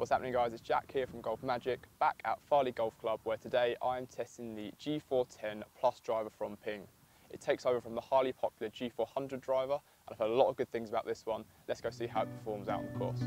What's happening, guys? It's Jack here from GolfMagic, back at Farley Golf Club, where today I'm testing the G410 Plus driver from Ping. It takes over from the highly popular G400 driver, and I've heard a lot of good things about this one. Let's go see how it performs out on the course.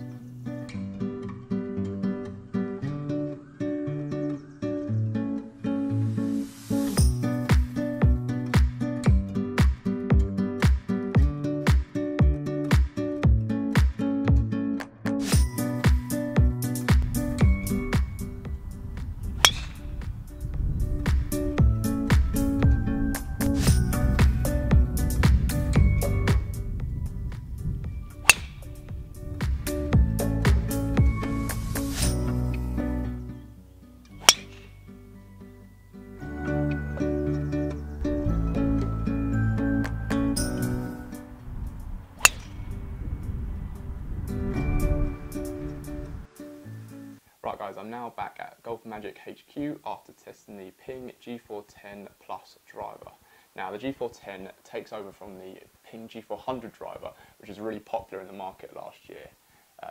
Right guys, I'm now back at GolfMagic HQ after testing the Ping G410 Plus driver. Now the G410 takes over from the Ping G400 driver, which was really popular in the market last year.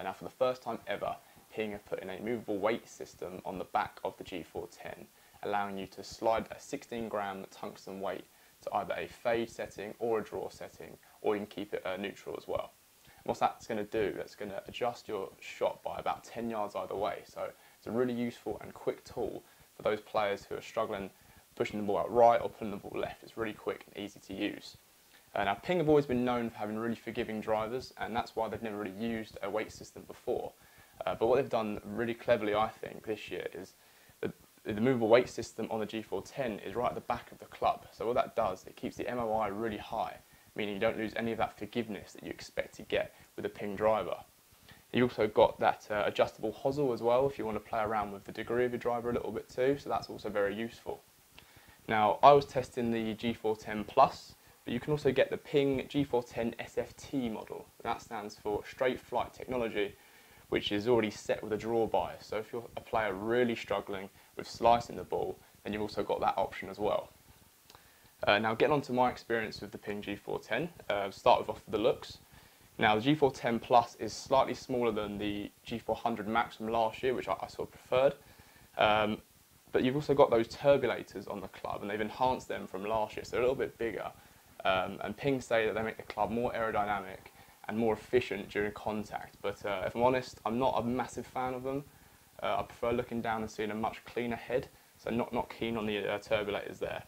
Now for the first time ever, Ping have put in a movable weight system on the back of the G410, allowing you to slide a 16-gram tungsten weight to either a fade setting or a draw setting, or you can keep it neutral as well. What that's going to do, that's going to adjust your shot by about 10 yards either way. So it's a really useful and quick tool for those players who are struggling pushing the ball out right or putting the ball left. It's really quick and easy to use. Now Ping have always been known for having really forgiving drivers, and that's why they've never really used a weight system before. But what they've done really cleverly, I think, this year is the movable weight system on the G410 is right at the back of the club. So what that does, it keeps the MOI really high, meaning you don't lose any of that forgiveness that you expect to get with a Ping driver. You also got that adjustable hosel as well if you want to play around with the degree of your driver a little bit too, so that's also very useful. Now I was testing the G410 Plus, but you can also get the Ping G410 SFT model. That stands for Straight Flight Technology, which is already set with a draw bias, so if you're a player really struggling with slicing the ball, then you've also got that option as well. Now getting on to my experience with the Ping G410, start off with the looks. Now the G410 Plus is slightly smaller than the G400 Max from last year, which I sort of preferred. But you've also got those turbulators on the club, and they've enhanced them from last year, so they're a little bit bigger. And Ping say that they make the club more aerodynamic and more efficient during contact. But if I'm honest, I'm not a massive fan of them. I prefer looking down and seeing a much cleaner head, so not keen on the turbulators there.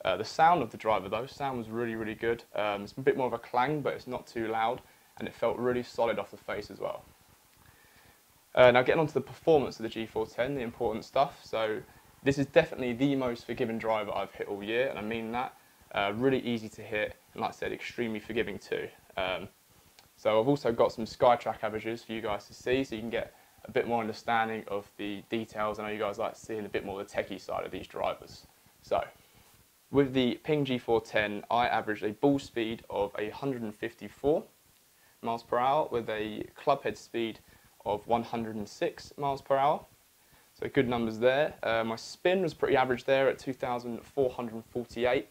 The sound of the driver though, sound was really good. It's a bit more of a clang, but it's not too loud, and it felt really solid off the face as well. Now getting on to the performance of the G410, the important stuff. So this is definitely the most forgiving driver I've hit all year, and I mean that. Really easy to hit, and like I said, extremely forgiving too. So I've also got some SkyTrack averages for you guys to see, so you can get a bit more understanding of the details. I know you guys like seeing a bit more of the techie side of these drivers. So with the Ping G410, I averaged a ball speed of 154 miles per hour with a club head speed of 106 miles per hour. So good numbers there. My spin was pretty average there at 2,448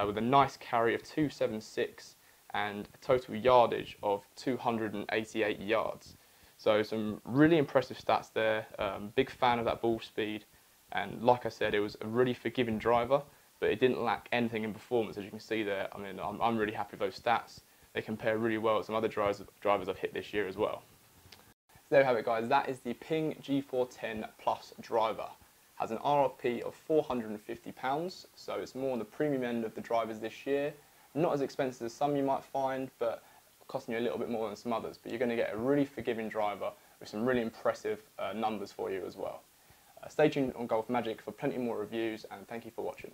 with a nice carry of 276 and a total yardage of 288 yards. So some really impressive stats there. Big fan of that ball speed, and like I said, it was a really forgiving driver, but it didn't lack anything in performance, as you can see there. I mean, I'm really happy with those stats. They compare really well with some other drivers I've hit this year as well. So there you have it, guys. That is the Ping G410 Plus driver. Has an RRP of £450, so it's more on the premium end of the drivers this year. Not as expensive as some you might find, but costing you a little bit more than some others. But you're going to get a really forgiving driver with some really impressive numbers for you as well. Stay tuned on GolfMagic for plenty more reviews, and thank you for watching.